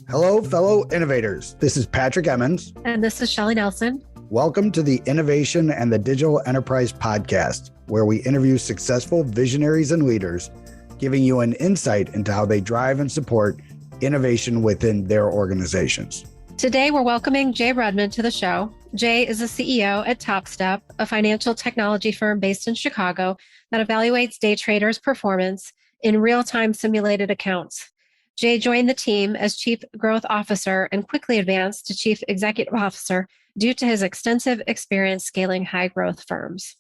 Hello, fellow innovators. This is Patrick Emmons. And this is Shelli Nelson. Welcome to the Innovation and the Digital Enterprise Podcast, where we interview successful visionaries and leaders, giving you an insight into how they drive and support innovation within their organizations. Today, we're welcoming Jay Rudman to the show. Jay is the CEO at Topstep, a financial technology firm based in Chicago that evaluates day traders' performance in real-time simulated accounts. Jay joined the team as Chief Growth Officer and quickly advanced to Chief Executive Officer due to his extensive experience scaling high-growth firms.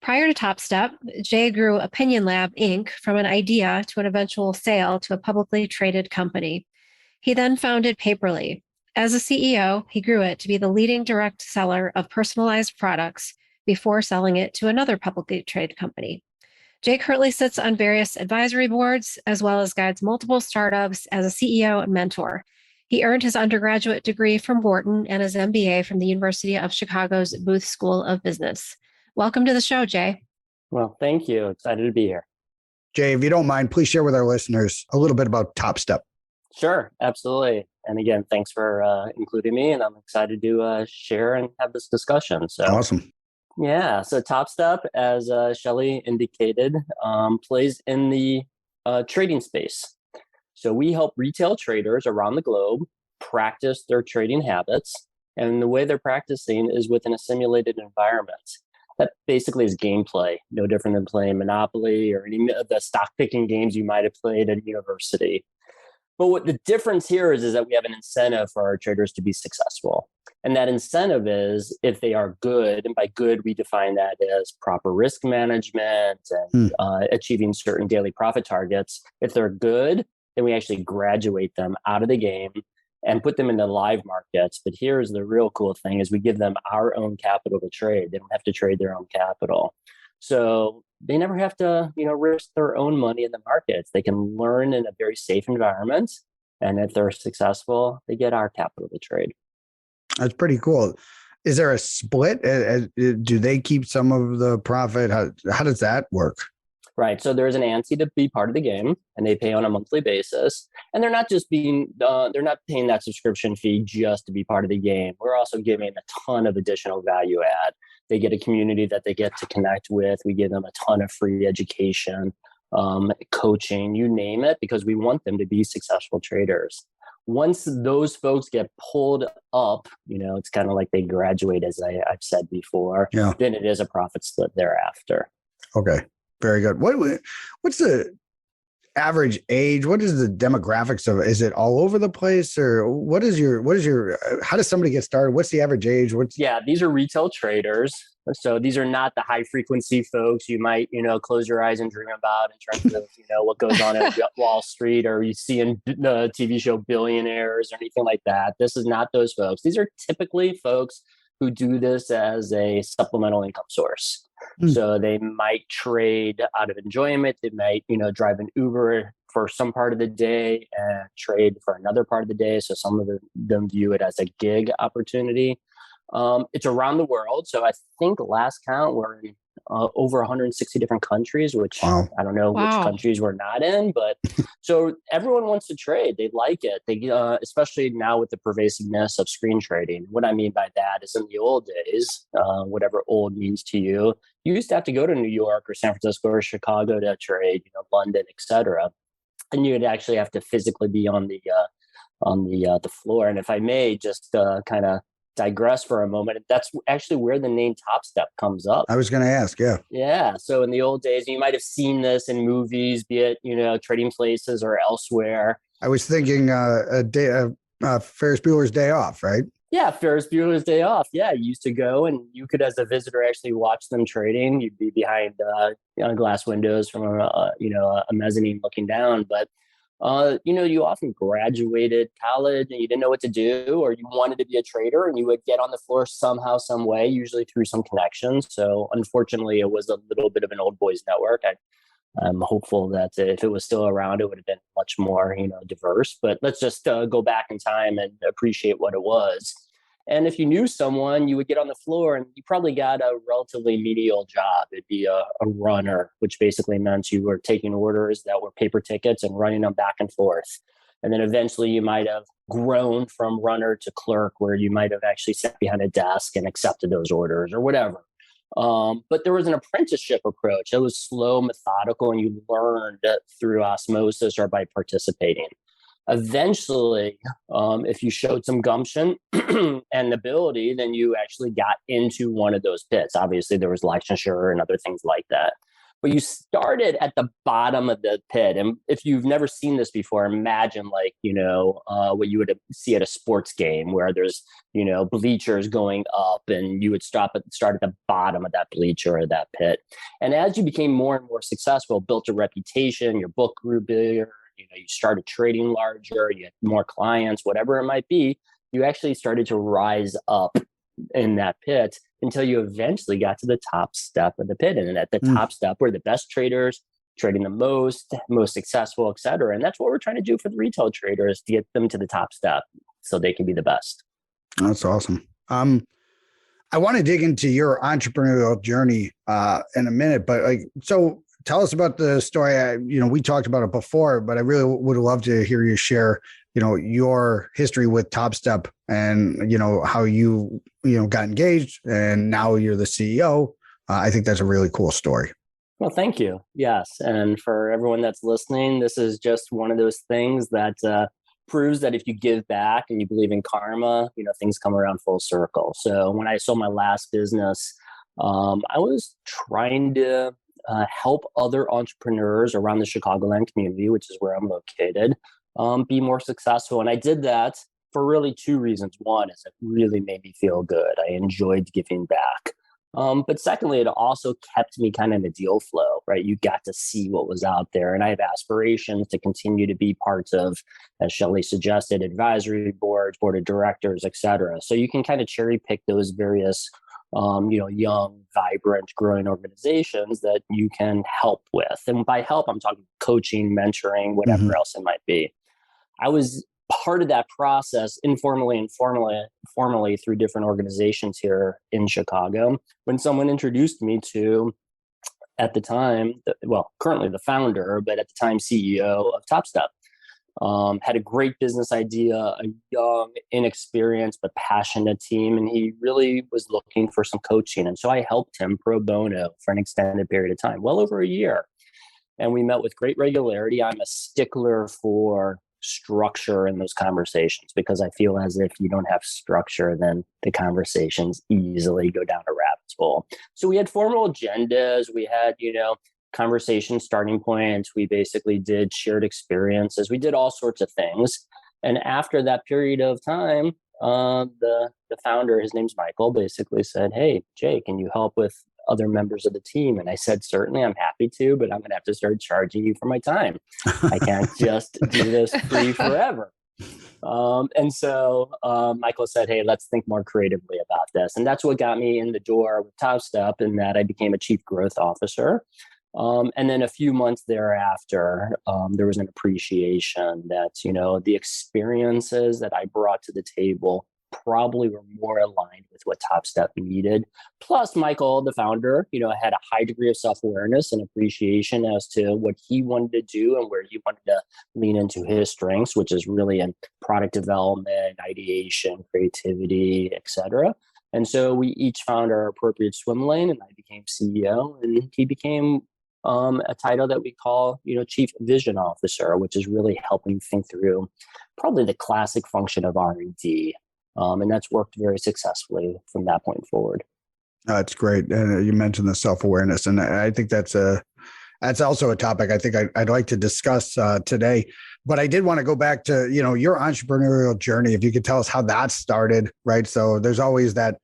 Prior to Topstep, Jay grew Opinion Lab, Inc. from an idea to an eventual sale to a publicly traded company. He then founded Paperly. As a CEO, he grew it to be the leading direct seller of personalized products before selling it to another publicly traded company. Jay currently sits on various advisory boards, as well as guides multiple startups as a CEO and mentor. He earned his undergraduate degree from Wharton and his MBA from the University of Chicago's Booth School of Business. Welcome to the show, Jay. Well, thank you. Excited to be here. Jay, if you don't mind, please share with our listeners a little bit about Topstep. Sure, absolutely. And again, thanks for including me, and I'm excited to share and have this discussion. So awesome. Yeah, so Topstep, as Shelli indicated, plays in the trading space. So we help retail traders around the globe practice their trading habits. And the way they're practicing is within a simulated environment. That basically is gameplay, no different than playing Monopoly or any of the stock picking games you might have played at university. But what the difference here is that we have an incentive for our traders to be successful. And that incentive is if they are good, and by good, we define that as proper risk management and achieving certain daily profit targets. If they're good, then we actually graduate them out of the game and put them into live markets. But here's the real cool thing is we give them our own capital to trade. They don't have to trade their own capital. So they never have to, risk their own money in the markets. They can learn in a very safe environment. And if they're successful, they get our capital to trade. That's pretty cool. Is there a split? Do they keep some of the profit? How does that work? Right. So there's an ante to be part of the game, and they pay on a monthly basis. And they're not just they're not paying that subscription fee just to be part of the game. We're also giving a ton of additional value add. They get a community that they get to connect with. We give them a ton of free education, coaching, you name it, because we want them to be successful traders. Once those folks get pulled up, it's kind of like they graduate, as I've said before, then it is a profit split thereafter. Okay. Very good. What's the average age? What is the demographics of it? Is it all over the place, or how does somebody get started? What's the average age? These are retail traders. So these are not the high frequency folks you might, close your eyes and dream about in terms of, what goes on at Wall Street, or you see in the TV show Billionaires or anything like that. This is not those folks. These are typically folks who do this as a supplemental income source. So they might trade out of enjoyment. They might, drive an Uber for some part of the day and trade for another part of the day. So some of them view it as a gig opportunity. It's around the world. So I think last count, we're in over 160 different countries, which I don't know which countries we're not in, but so everyone wants to trade. They like it. They, especially now with the pervasiveness of screen trading. What I mean by that is in the old days, whatever old means to you, you used to have to go to New York or San Francisco or Chicago to trade, London, etc. And you'd actually have to physically be on the floor. And if I may just kind of digress for a moment, that's actually where the name Topstep comes up. I was going to ask, Yeah. So in the old days, you might have seen this in movies, be it, Trading Places or elsewhere. I was thinking Ferris Bueller's Day Off, right? Yeah, Ferris Bueller's Day Off. Yeah, you used to go and you could, as a visitor, actually watch them trading. You'd be behind glass windows from a mezzanine looking down. But you often graduated college and you didn't know what to do, or you wanted to be a trader and you would get on the floor somehow, some way, usually through some connections. So unfortunately, it was a little bit of an old boys network. I'm hopeful that if it was still around, it would have been much more, diverse. But let's just go back in time and appreciate what it was. And if you knew someone, you would get on the floor and you probably got a relatively menial job. It'd be a runner, which basically meant you were taking orders that were paper tickets and running them back and forth. And then eventually you might have grown from runner to clerk, where you might have actually sat behind a desk and accepted those orders or whatever. But there was an apprenticeship approach. It was slow, methodical, and you learned through osmosis or by participating. Eventually, if you showed some gumption and ability, then you actually got into one of those pits. Obviously, there was licensure and other things like that. But you started at the bottom of the pit. And if you've never seen this before, imagine what you would see at a sports game where there's, bleachers going up, and you would start at the bottom of that bleacher or that pit. And as you became more and more successful, built a reputation, your book grew bigger, you started trading larger, you had more clients, whatever it might be, you actually started to rise up in that pit until you eventually got to the top step of the pit. And at the top step were the best traders, trading the most successful, et cetera. And that's what we're trying to do for the retail traders, to get them to the top step so they can be the best. That's awesome. I want to dig into your entrepreneurial journey in a minute, but so tell us about the story. We talked about it before, but I really would love to hear you share, your history with Topstep and, how you got engaged and now you're the CEO. I think that's a really cool story. Well, thank you. Yes. And for everyone that's listening, this is just one of those things that proves that if you give back and you believe in karma, things come around full circle. So when I sold my last business, I was trying to help other entrepreneurs around the Chicagoland community, which is where I'm located, be more successful. And I did that for really two reasons. One is it really made me feel good. I enjoyed giving back. But secondly, it also kept me kind of in the deal flow, right? You got to see what was out there. And I have aspirations to continue to be parts of, as Shelli suggested, advisory boards, board of directors, et cetera. So you can kind of cherry pick those various young, vibrant, growing organizations that you can help with. And by help, I'm talking coaching, mentoring, whatever else it might be. I was part of that process informally and formally through different organizations here in Chicago. When someone introduced me to, at the time, currently the founder, but at the time CEO of Topstep, had a great business idea, a young, inexperienced, but passionate team. And he really was looking for some coaching. And so I helped him pro bono for an extended period of time, well over a year. And we met with great regularity. I'm a stickler for structure in those conversations, because I feel as if you don't have structure, then the conversations easily go down a rabbit hole. So we had formal agendas. We had, conversation starting points. We basically did shared experiences. We did all sorts of things. And after that period of time, the founder, his name's Michael, basically said, "Hey, Jay, can you help with other members of the team?" And I said, "Certainly, I'm happy to, but I'm going to have to start charging you for my time. I can't just do this free forever." And so Michael said, "Hey, let's think more creatively about this." And that's what got me in the door with Topstep, in that I became a chief growth officer. And then a few months thereafter, there was an appreciation that, the experiences that I brought to the table probably were more aligned with what Topstep needed. Plus, Michael, the founder, had a high degree of self-awareness and appreciation as to what he wanted to do and where he wanted to lean into his strengths, which is really in product development, ideation, creativity, et cetera. And so we each found our appropriate swim lane, and I became CEO, and he became a title that we call, Chief Vision Officer, which is really helping think through probably the classic function of R&D. And that's worked very successfully from that point forward. That's great. You mentioned the self-awareness, and I think that's also a topic I think I'd like to discuss today. But I did want to go back to, your entrepreneurial journey. If you could tell us how that started, right? So there's always that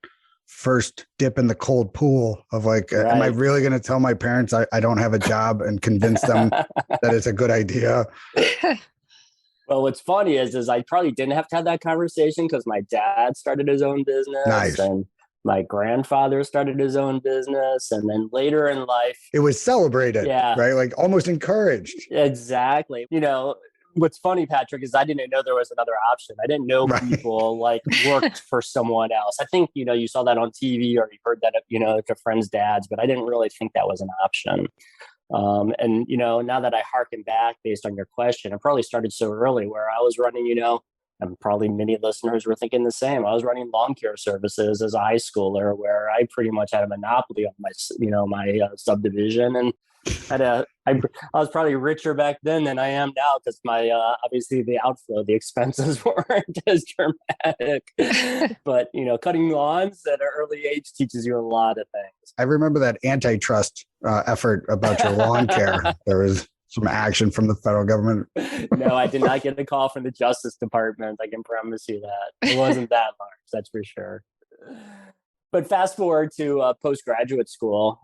first dip in the cold pool of right. Am I really going to tell my parents I don't have a job and convince them that it's a good idea? Well, what's funny is I probably didn't have to have that conversation, because my dad started his own business. Nice. And my grandfather started his own business. And then later in life, it was celebrated, right? Like almost encouraged. Exactly. what's funny, Patrick, is I didn't know there was another option. I didn't know people like worked for someone else. I think, you saw that on TV or you heard that, to friends' dads, but I didn't really think that was an option. And, now that I harken back based on your question, I probably started so early where I was running, and probably many listeners were thinking the same. I was running lawn care services as a high schooler where I pretty much had a monopoly on my subdivision. And I was probably richer back then than I am now because my obviously the outflow, the expenses weren't as dramatic. But cutting lawns at an early age teaches you a lot of things. I remember that antitrust effort about your lawn care. There was some action from the federal government. No, I did not get a call from the Justice Department. I can promise you that. It wasn't that large, that's for sure. But fast forward to postgraduate school.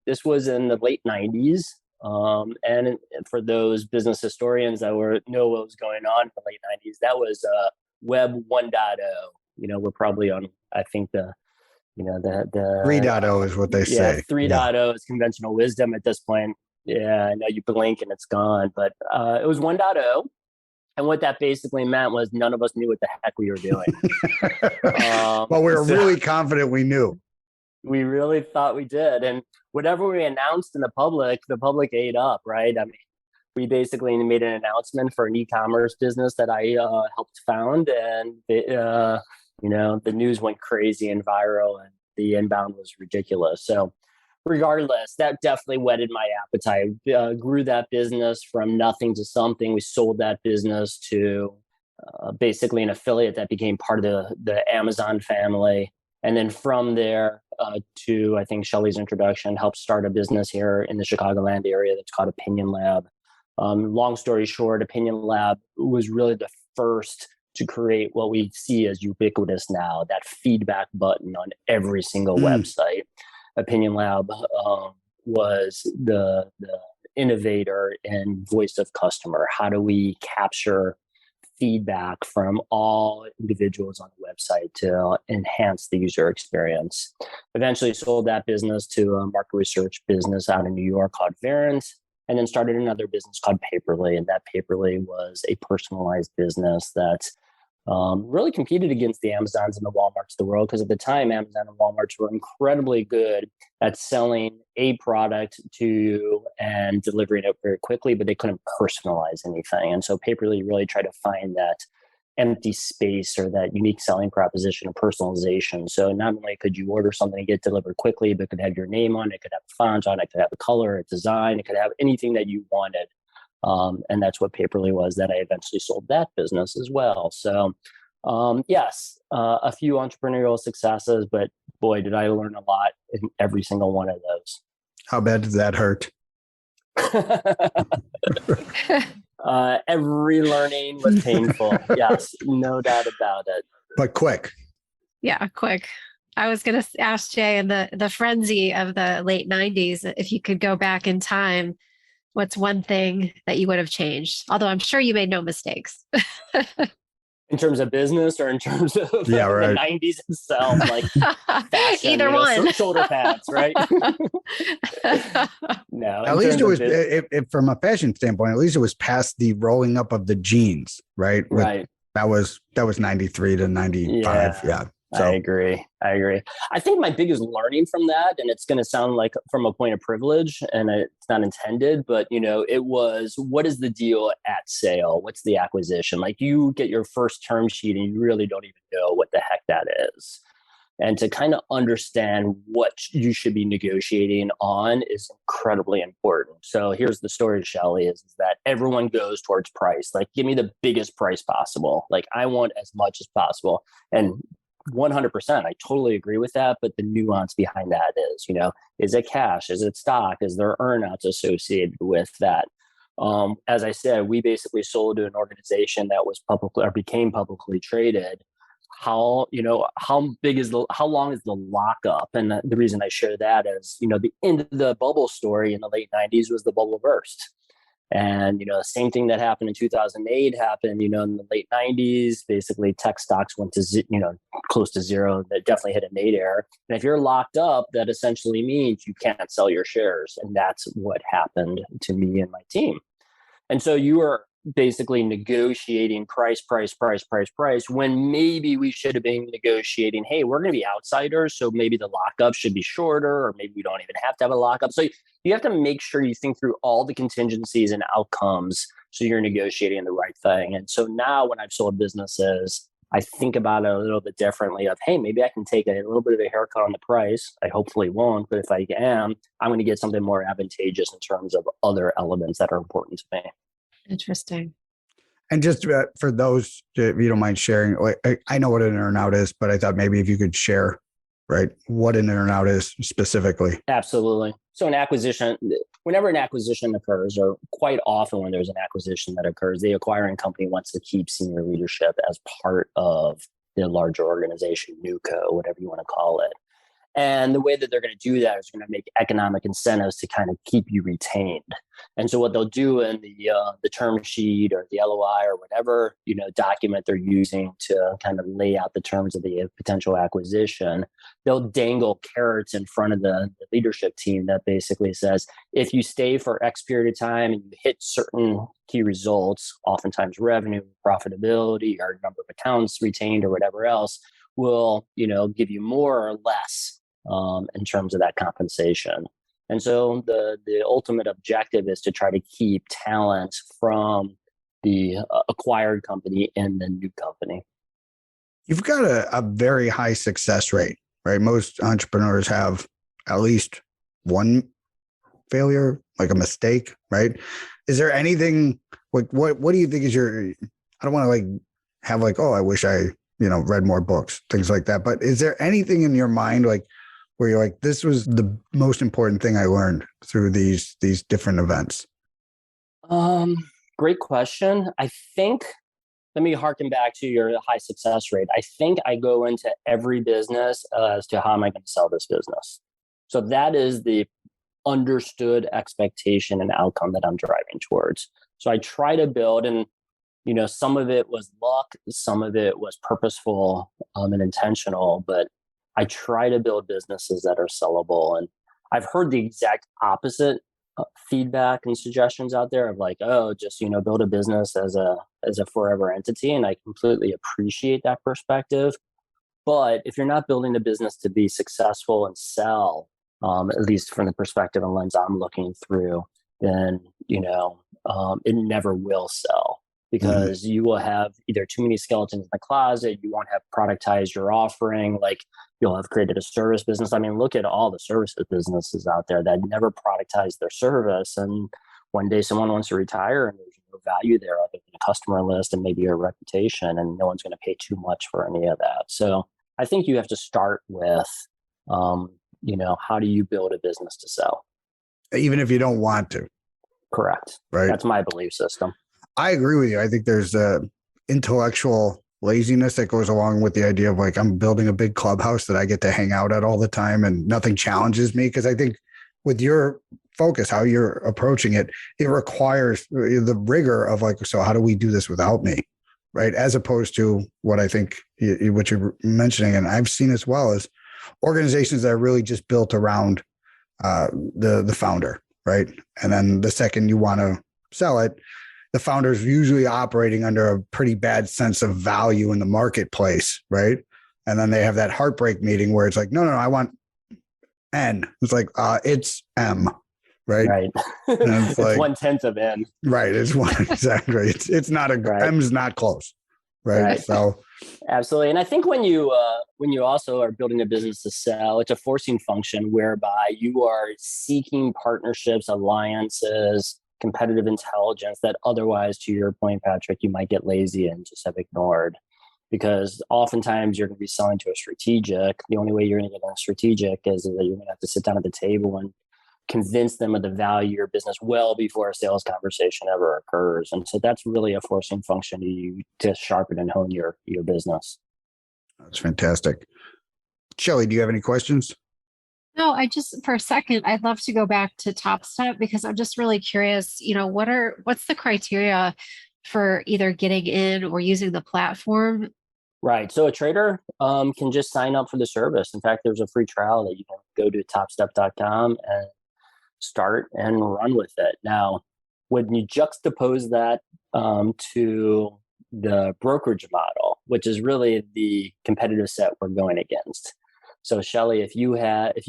This was in the late 90s. And for those business historians that know what was going on in the late 90s, that was Web 1.0. We're probably on, I think, the 3.0 is what they say. 3.0 is conventional wisdom at this point. Yeah, I know you blink and it's gone. But it was 1.0. And what that basically meant was none of us knew what the heck we were doing. Well, we were really confident we knew. We really thought we did. And whatever we announced in the public ate up, right? I mean, we basically made an announcement for an e-commerce business that I helped found. And, the news went crazy and viral and the inbound was ridiculous. So regardless, that definitely whetted my appetite. Grew that business from nothing to something. We sold that business to basically an affiliate that became part of the Amazon family. And then from there to, I think, Shelli's introduction, helped start a business here in the Chicagoland area that's called Opinion Lab. Long story short, Opinion Lab was really the first to create what we see as ubiquitous now, that feedback button on every single website. Opinion Lab was the innovator in voice of customer. How do we capture feedback from all individuals on the website to enhance the user experience? Eventually sold that business to a market research business out in New York called Verint, and then started another business called Paperly. And that Paperly was a personalized business that really competed against the Amazons and the Walmarts of the world, because at the time, Amazon and Walmarts were incredibly good at selling a product to you and delivering it very quickly, but they couldn't personalize anything. And so Paperly really tried to find that empty space or that unique selling proposition of personalization. So not only could you order something and get delivered quickly, but it could have your name on it, could have a font on it, could have a color, a design, it could have anything that you wanted. And that's what Paperly was, that I eventually sold that business as well. So yes, a few entrepreneurial successes, but boy, did I learn a lot in every single one of those. How bad did that hurt? Every learning was painful. Yes, no doubt about it. But quick. Yeah, quick. I was going to ask Jay, in the frenzy of the late 90s, if you could go back in time, what's one thing that you would have changed? Although I'm sure you made no mistakes. In terms of business or in terms of the 90s itself, like fashion, either one. Shoulder pads, right? No. At least it was, from a fashion standpoint, at least it was past the rolling up of the jeans, right? Right. That was 93 to 95. Yeah. So. I agree. I think my biggest learning from that, and it's going to sound like from a point of privilege, and it's not intended, but it was, what is the deal at sale? What's the acquisition? Like, you get your first term sheet and you really don't even know what the heck that is. And to kind of understand what you should be negotiating on is incredibly important. So here's the story, Shelli, is that everyone goes towards price. Like, give me the biggest price possible. Like, I want as much as possible. And 100%. I totally agree with that. But the nuance behind that is it cash? Is it stock? Is there earnouts associated with that? As I said, we basically sold to an organization that was became publicly traded. How long is the lockup? And the reason I share that is, the end of the bubble story in the late 90s was the bubble burst. And, same thing that happened in 2008 happened, in the late 90s. Basically, tech stocks went to, close to zero. That definitely hit a nadir. And if you're locked up, that essentially means you can't sell your shares. And that's what happened to me and my team. And so you were basically negotiating price, when maybe we should have been negotiating, hey, we're going to be outsiders, so maybe the lockup should be shorter, or maybe we don't even have to have a lockup. So you have to make sure you think through all the contingencies and outcomes so you're negotiating the right thing. And so now when I've sold businesses, I think about it a little bit differently of, hey, maybe I can take a little bit of a haircut on the price. I hopefully won't, but if I am, I'm going to get something more advantageous in terms of other elements that are important to me. Interesting. And just for those, if you don't mind sharing, I know what an earn-out is, but I thought maybe if you could share, right, what an earn-out is specifically. Absolutely. So whenever an acquisition occurs, or quite often when there's an acquisition that occurs, the acquiring company wants to keep senior leadership as part of the larger organization, NewCo, whatever you want to call it. And the way that they're going to do that is going to make economic incentives to kind of keep you retained. And so what they'll do in the term sheet or the LOI or whatever, document they're using to kind of lay out the terms of the potential acquisition, they'll dangle carrots in front of the leadership team that basically says, if you stay for X period of time and you hit certain key results, oftentimes revenue, profitability, or number of accounts retained or whatever else, we'll, give you more or less in terms of that compensation. And so the ultimate objective is to try to keep talent from the acquired company in the new company. You've got a very high success rate, right? Most entrepreneurs have at least one failure, like a mistake, right? Is there anything, what do you think is I don't want to have oh, I wish I, read more books, things like that. But is there anything in your mind where you're this was the most important thing I learned through these different events? Great question. I think, let me harken back to your high success rate. I think I go into every business as to how am I going to sell this business. So that is the understood expectation and outcome that I'm driving towards. So I try to build, and some of it was luck, some of it was purposeful and intentional, but I try to build businesses that are sellable. And I've heard the exact opposite feedback and suggestions out there of just, build a business as a forever entity. And I completely appreciate that perspective. But if you're not building a business to be successful and sell, at least from the perspective and lens I'm looking through, then, it never will sell. Because you will have either too many skeletons in the closet, you won't have productized your offering, you'll have created a service business. I mean, look at all the services businesses out there that never productize their service. And one day someone wants to retire and there's no value there other than a customer list and maybe a reputation, and no one's going to pay too much for any of that. So I think you have to start with, how do you build a business to sell? Even if you don't want to. Correct. Right. That's my belief system. I agree with you. I think there's intellectual laziness that goes along with the idea of I'm building a big clubhouse that I get to hang out at all the time and nothing challenges me. Because I think with your focus, how you're approaching it, it requires the rigor of so how do we do this without me? Right. As opposed to what I think what you're mentioning, and I've seen as well, as organizations that are really just built around the founder. Right. And then the second you want to sell it, the founder's usually operating under a pretty bad sense of value in the marketplace, right? And then they have that heartbreak meeting where it's no, I want N. It's it's M, right? Right. And it's 1/10 of N. Right. It's one exactly. It's not right. M's not close, right? So absolutely. And I think when you also are building a business to sell, it's a forcing function whereby you are seeking partnerships, alliances, competitive intelligence that otherwise, to your point, Patrick, you might get lazy and just have ignored. Because oftentimes you're going to be selling to a strategic. The only way you're going to get a strategic is that you're going to have to sit down at the table and convince them of the value of your business well before a sales conversation ever occurs. And so that's really a forcing function to sharpen and hone your business. That's fantastic. Shelli, do you have any questions? No, for a second, I'd love to go back to Topstep because I'm just really curious, what's the criteria for either getting in or using the platform? Right. So a trader can just sign up for the service. In fact, there's a free trial that you can go to topstep.com and start and run with it. Now, when you juxtapose that to the brokerage model, which is really the competitive set we're going against. So Shelli, if you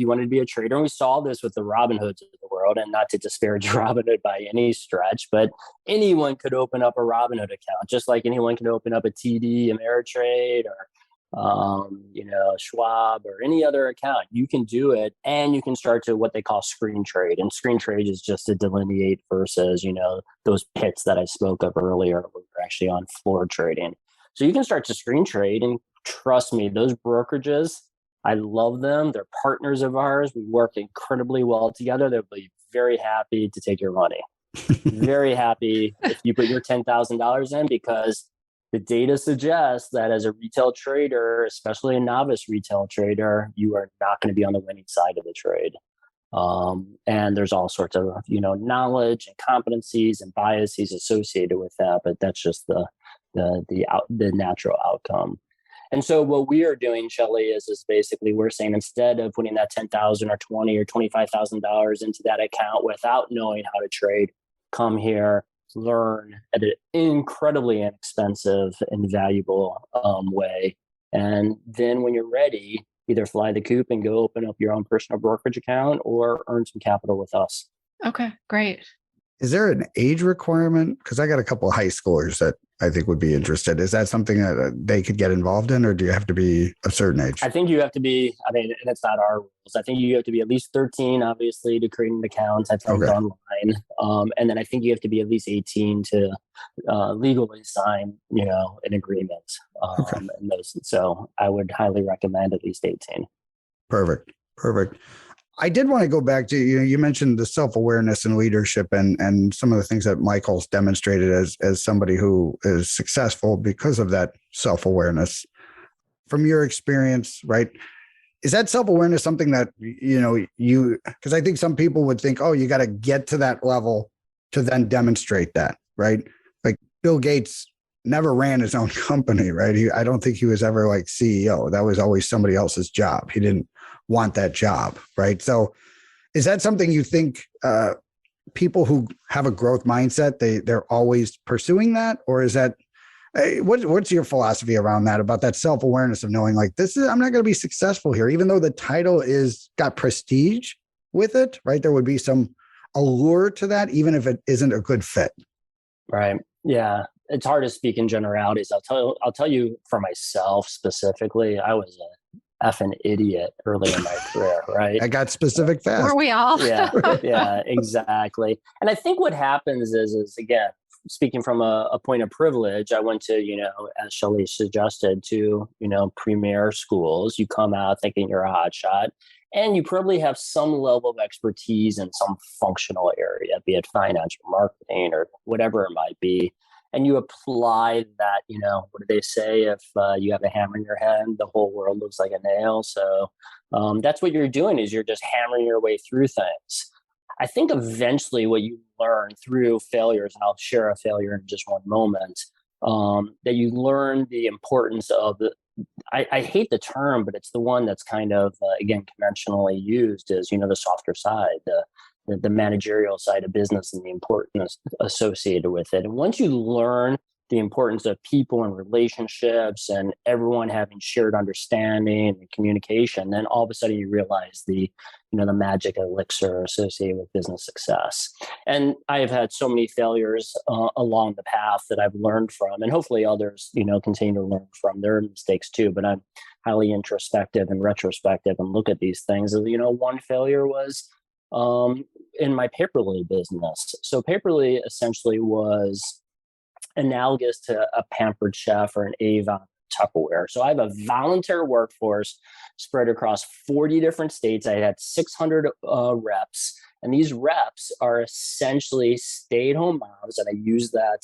wanted to be a trader, and we saw this with the Robinhoods of the world, and not to disparage Robinhood by any stretch, but anyone could open up a Robinhood account, just like anyone can open up a TD Ameritrade or Schwab or any other account. You can do it, and you can start to what they call screen trade. And screen trade is just to delineate versus, those pits that I spoke of earlier where we're actually on floor trading. So you can start to screen trade, and trust me, those brokerages, I love them. They're partners of ours. We work incredibly well together. They'll be very happy to take your money. Very happy if you put your $10,000 in, because the data suggests that as a retail trader, especially a novice retail trader, you are not going to be on the winning side of the trade. And there's all sorts of, knowledge and competencies and biases associated with that, but that's just the natural outcome. And so what we are doing, Shelli, is basically we're saying, instead of putting that $10,000 or $20,000 or $25,000 into that account without knowing how to trade, come here, learn at an incredibly inexpensive and valuable way. And then when you're ready, either fly the coop and go open up your own personal brokerage account or earn some capital with us. Okay, great. Is there an age requirement? Because I got a couple of high schoolers that I think would be interested. Is that something that they could get involved in, or do you have to be a certain age? I think you have to be, and it's not our rules. I think you have to be at least 13, obviously, to create an account, I think, online. And then I think you have to be at least 18 to legally sign, an agreement. And so I would highly recommend at least 18. Perfect. I did want to go back to, you mentioned the self-awareness and leadership and some of the things that Michael's demonstrated as somebody who is successful because of that self-awareness. From your experience, right? Is that self-awareness something that, because I think some people would think, oh, you got to get to that level to then demonstrate that, right? Like Bill Gates never ran his own company, right? I don't think he was ever like CEO. That was always somebody else's job. He didn't want that job, right? So is that something you think people who have a growth mindset, they're always pursuing that? Or is that, what's your philosophy around that, about that self-awareness of knowing like, I'm not going to be successful here, even though the title got prestige with it, right? There would be some allure to that, even if it isn't a good fit. Right. Yeah. It's hard to speak in generalities. I'll tell you for myself specifically, I was a effing idiot early in my career, right? I got specific fast. Weren't we all? Yeah, exactly. And I think what happens is again, speaking from a point of privilege, I went to, as Shelli suggested, to, premier schools. You come out thinking you're a hotshot, and you probably have some level of expertise in some functional area, be it finance or marketing or whatever it might be. And you apply that, what do they say? If you have a hammer in your hand, the whole world looks like a nail. So that's what you're doing, is you're just hammering your way through things. I think eventually what you learn through failures, and I'll share a failure in just one moment, that you learn the importance of I hate the term, but it's the one that's kind of, again, conventionally used, is, the softer side, the managerial side of business and the importance associated with it. And once you learn the importance of people and relationships and everyone having shared understanding and communication, then all of a sudden you realize the magic elixir associated with business success. And I have had so many failures along the path that I've learned from, and hopefully others, continue to learn from their mistakes too. But I'm highly introspective and retrospective and look at these things. One failure was in my Paperly business. So Paperly essentially was analogous to a Pampered Chef or an Avon Tupperware. So I have a volunteer workforce spread across 40 different states. I had 600 reps, and these reps are essentially stay-at-home moms, and I use that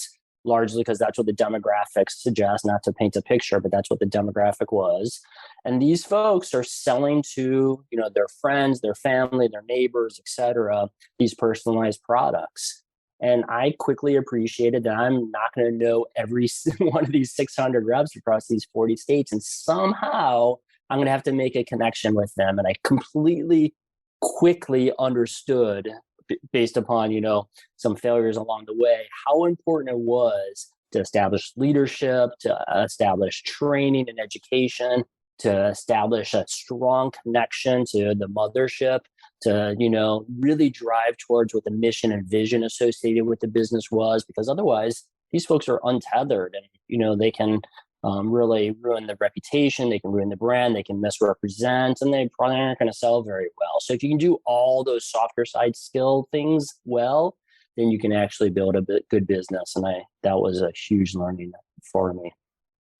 largely because that's what the demographics suggest, not to paint a picture, but that's what the demographic was. And these folks are selling to, their friends, their family, their neighbors, etc., these personalized products. And I quickly appreciated that I'm not going to know every one of these 600 reps across these 40 states. And somehow I'm going to have to make a connection with them. And I completely quickly understood, based upon, some failures along the way, how important it was to establish leadership, to establish training and education, to establish a strong connection to the mothership, to, really drive towards what the mission and vision associated with the business was, because otherwise these folks are untethered and, they can really ruin the reputation, they can ruin the brand, they can misrepresent, and they probably aren't going to sell very well. So if you can do all those softer side skill things well, then you can actually build a good business. And that was a huge learning for me.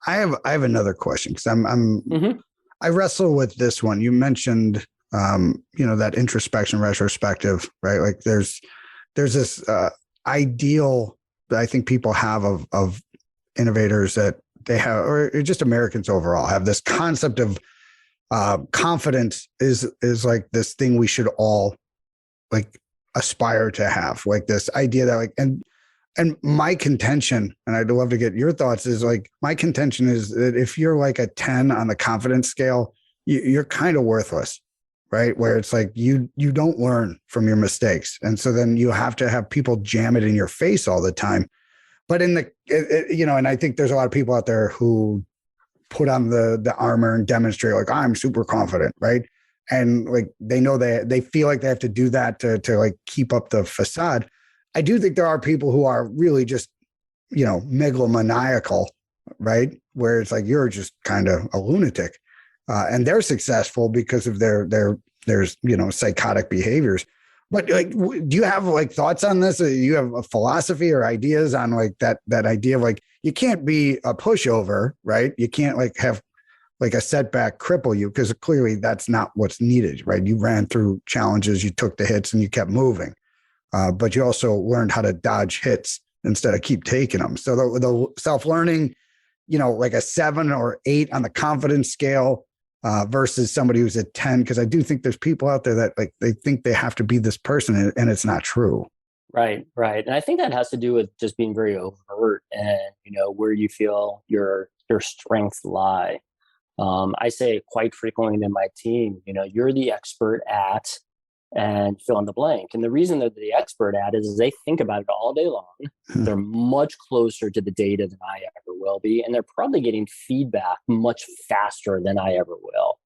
I have another question, because Mm-hmm. I wrestle with this one. You mentioned that introspection, retrospective, right? Like there's this ideal that I think people have of innovators, that they have, or just Americans overall, have this concept of confidence is like this thing we should all like aspire to have, like this idea that like, and my contention, and I'd love to get your thoughts, is like, my contention is that if you're like a 10 on the confidence scale, you're kind of worthless, right? Where it's like, you don't learn from your mistakes. And so then you have to have people jam it in your face all the time. But and I think there's a lot of people out there who put on the armor and demonstrate like, I'm super confident, right? And like, they know they feel like they have to do that to like keep up the facade. I do think there are people who are really just, megalomaniacal, right? Where it's like, you're just kind of a lunatic, and they're successful because of their psychotic behaviors. But like, do you have like thoughts on this? You have a philosophy or ideas on like that idea of like, you can't be a pushover, right? You can't like have like a setback cripple you, because clearly that's not what's needed, right? You ran through challenges, you took the hits, and you kept moving. But you also learned how to dodge hits instead of keep taking them. So the self-learning, like a 7 or 8 on the confidence scale versus somebody who's a 10, because I do think there's people out there that like, they think they have to be this person, and it's not true. Right. And I think that has to do with just being very overt and, where you feel your strengths lie. I say quite frequently to my team, you're the expert at, and fill in the blank. And the reason they're the expert at is they think about it all day long. They're much closer to the data than I ever will be. And they're probably getting feedback much faster than I ever will.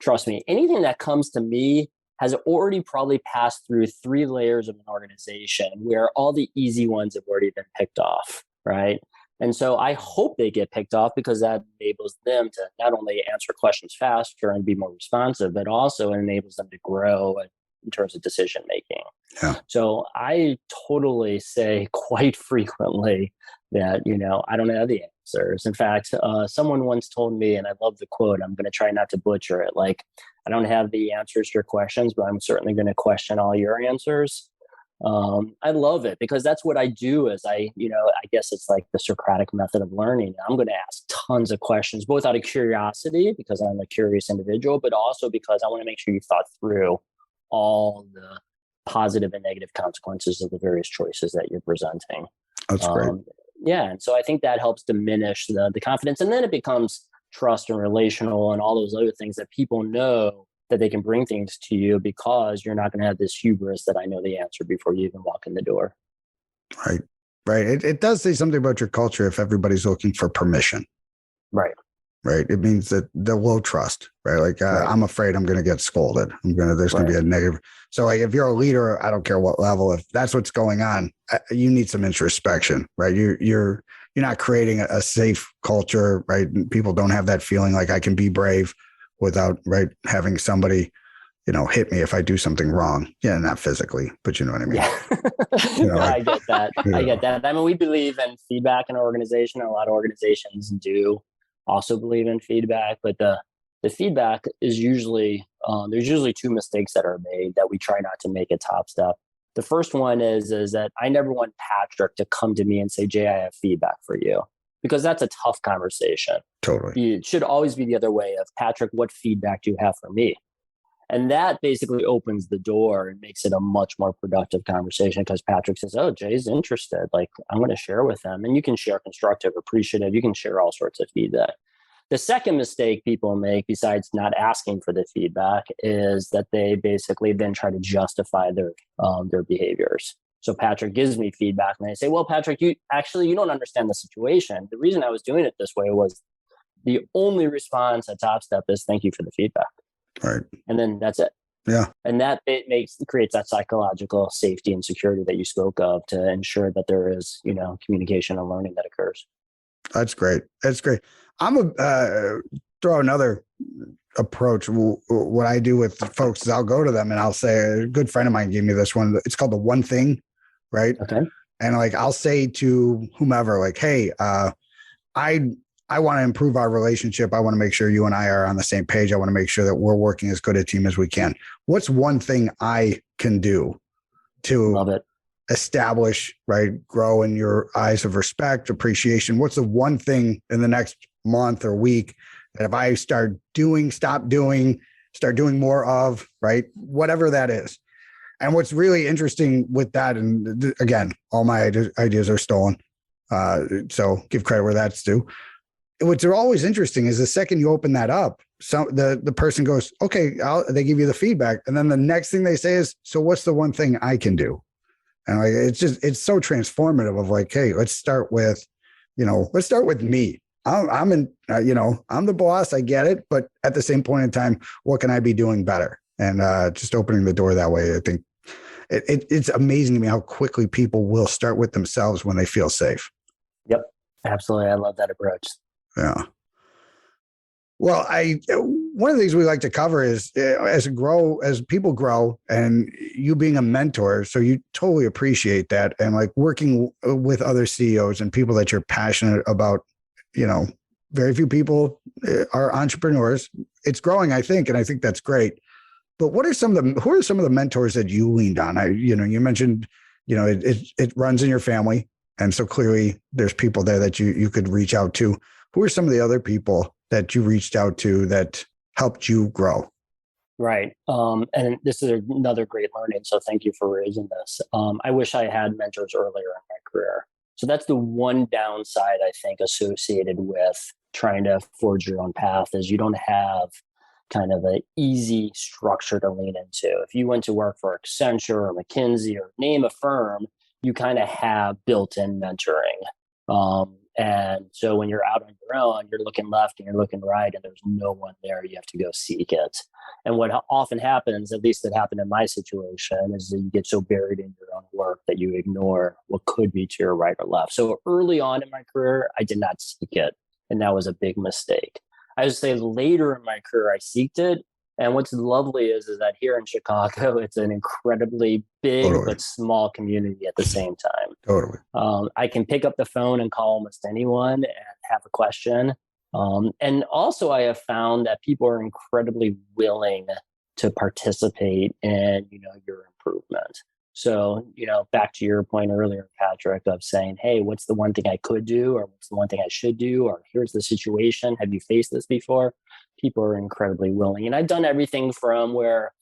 Trust me, anything that comes to me has already probably passed through 3 layers of an organization where all the easy ones have already been picked off, right? And so I hope they get picked off, because that enables them to not only answer questions faster and be more responsive, but also enables them to grow in terms of decision making. Yeah. So I totally say quite frequently that, I don't have the answers. In fact, someone once told me, and I love the quote, I'm going to try not to butcher it, like, I don't have the answers to your questions, but I'm certainly going to question all your answers. I love it, because that's what I do. Is I guess it's like the Socratic method of learning. I'm going to ask tons of questions, both out of curiosity, because I'm a curious individual, but also because I want to make sure you thought through all the positive and negative consequences of the various choices that you're presenting. That's great. Yeah. And so I think that helps diminish the confidence. And then it becomes trust and relational and all those other things that people know that they can bring things to you, because you're not going to have this hubris that I know the answer before you even walk in the door. Right. It does say something about your culture if everybody's looking for permission. Right. It means that the low trust, right? Like Right. I'm afraid I'm going to get scolded. There's going to be a negative. So like, if you're a leader, I don't care what level, if that's what's going on, you need some introspection, right? You're not creating a safe culture, right? People don't have that feeling like I can be brave without, right, having somebody, hit me if I do something wrong. Yeah, not physically, but you know what I mean? Yeah. I get that. I get that. I mean, we believe in feedback in our organization. A lot of organizations do also believe in feedback, but the feedback is usually, there's usually 2 mistakes that are made that we try not to make at Topstep. The first one is that I never want Patrick to come to me and say, Jay, I have feedback for you, because that's a tough conversation. Totally. It should always be the other way of, Patrick, what feedback do you have for me? And that basically opens the door and makes it a much more productive conversation, because Patrick says, oh, Jay's interested. Like, I'm going to share with them. And you can share constructive, appreciative. You can share all sorts of feedback. The second mistake people make, besides not asking for the feedback, is that they basically then try to justify their behaviors. So Patrick gives me feedback and I say, well, Patrick, you don't understand the situation. The reason I was doing it this way was the only response at Topstep is thank you for the feedback. Right. And then that's it. Yeah. And that creates that psychological safety and security that you spoke of to ensure that there is, communication and learning that occurs. That's great. That's great. I'm throw another approach. What I do with folks is I'll go to them and I'll say, a good friend of mine gave me this one. It's called the one thing, right? Okay. And like, I'll say to whomever, like, hey, I want to improve our relationship. I want to make sure you and I are on the same page. I want to make sure that we're working as good a team as we can. What's one thing I can do to Love it. establish, right, grow in your eyes of respect, appreciation? What's the one thing in the next month or week that if I start doing more of, right, whatever that is? And what's really interesting with that, and again, all my ideas are stolen, so give credit where that's due. What's always interesting is the second you open that up, so the person goes, okay, they give you the feedback. And then the next thing they say is, so what's the one thing I can do? And like, it's so transformative of like, hey, let's start with me. I'm the boss. I get it. But at the same point in time, what can I be doing better? And just opening the door that way, I think it's amazing to me how quickly people will start with themselves when they feel safe. Yep. Absolutely. I love that approach. Yeah. Well, one of the things we like to cover is as people grow, and you being a mentor, so you totally appreciate that, and like working with other CEOs and people that you're passionate about. Very few people are entrepreneurs. It's growing, I think, and I think that's great. But who are some of the mentors that you leaned on? You mentioned, it runs in your family, and so clearly there's people there that you could reach out to. Who are some of the other people that you reached out to that helped you grow? Right. And this is another great learning. So thank you for raising this. I wish I had mentors earlier in my career. So that's the one downside, I think, associated with trying to forge your own path is you don't have kind of an easy structure to lean into. If you went to work for Accenture or McKinsey or name a firm, you kind of have built-in mentoring. And so when you're out on your own, you're looking left and you're looking right, and there's no one there. You have to go seek it. And what often happens, at least it happened in my situation, is that you get so buried in your own work that you ignore what could be to your right or left. So early on in my career, I did not seek it. And that was a big mistake. I would say later in my career, I seeked it. And what's lovely is that here in Chicago, it's an incredibly big but small community at the same time. Totally. I can pick up the phone and call almost anyone and have a question. And also I have found that people are incredibly willing to participate in, your improvement. So, back to your point earlier, Patrick, of saying, hey, what's the one thing I could do, or what's the one thing I should do, or here's the situation. Have you faced this before? People are incredibly willing. And I've done everything from where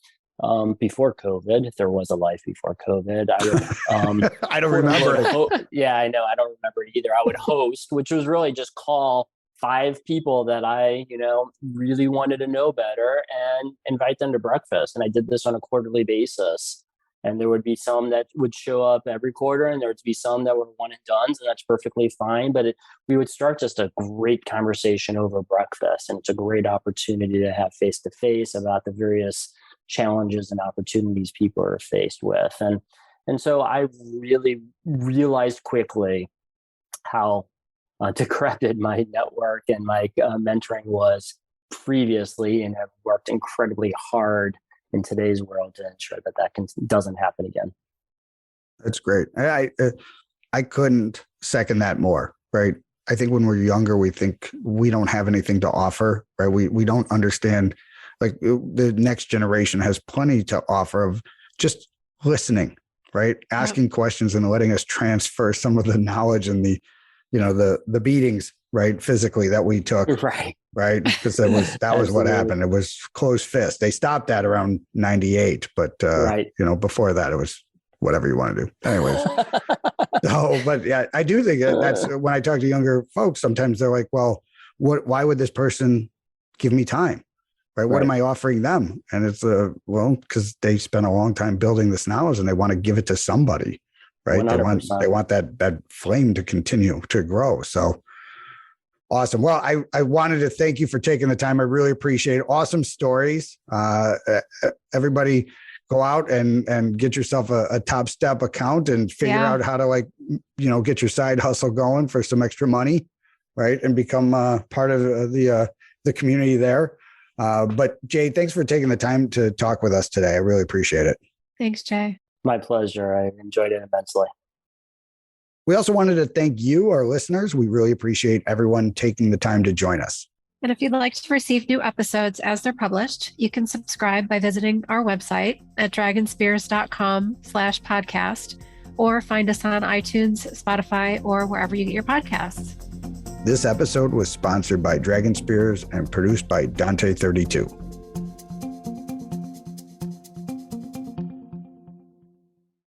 before COVID, if there was a life before COVID, I would, I don't remember it. Yeah, I know. I don't remember it either. I would host, which was really just call 5 people that I, really wanted to know better and invite them to breakfast. And I did this on a quarterly basis. And there would be some that would show up every quarter, and there would be some that were one and done, and that's perfectly fine. But we would start just a great conversation over breakfast, and it's a great opportunity to have face-to-face about the various challenges and opportunities people are faced with. And so I really realized quickly how decrepit my network and my mentoring was previously, and have worked incredibly hard in today's world to ensure that doesn't happen again. That's great. I couldn't second that more, right? I think when we're younger, we think we don't have anything to offer, right? We don't understand, like the next generation has plenty to offer of just listening, right? Asking questions and letting us transfer some of the knowledge and the beatings, right? Physically that we took. Right. Because that was what happened. It was closed fist. They stopped that around 98, but before that it was whatever you want to do. Anyways. But yeah, I do think that's when I talk to younger folks, sometimes they're like, well, why would this person give me time? Right? What am I offering them? And it's because they spent a long time building this knowledge and they want to give it to somebody, right? 100%. They want that flame to continue to grow. So awesome. Well, I wanted to thank you for taking the time. I really appreciate it. Awesome stories. Everybody go out and get yourself a Topstep account and figure out how to get your side hustle going for some extra money, right? And become part of the community there. But Jay, thanks for taking the time to talk with us today. I really appreciate it. Thanks, Jay. My pleasure. I enjoyed it immensely. We also wanted to thank you, our listeners. We really appreciate everyone taking the time to join us. And if you'd like to receive new episodes as they're published, you can subscribe by visiting our website at dragonspears.com/podcast, or find us on iTunes, Spotify, or wherever you get your podcasts. This episode was sponsored by Dragon Spears and produced by Dante32.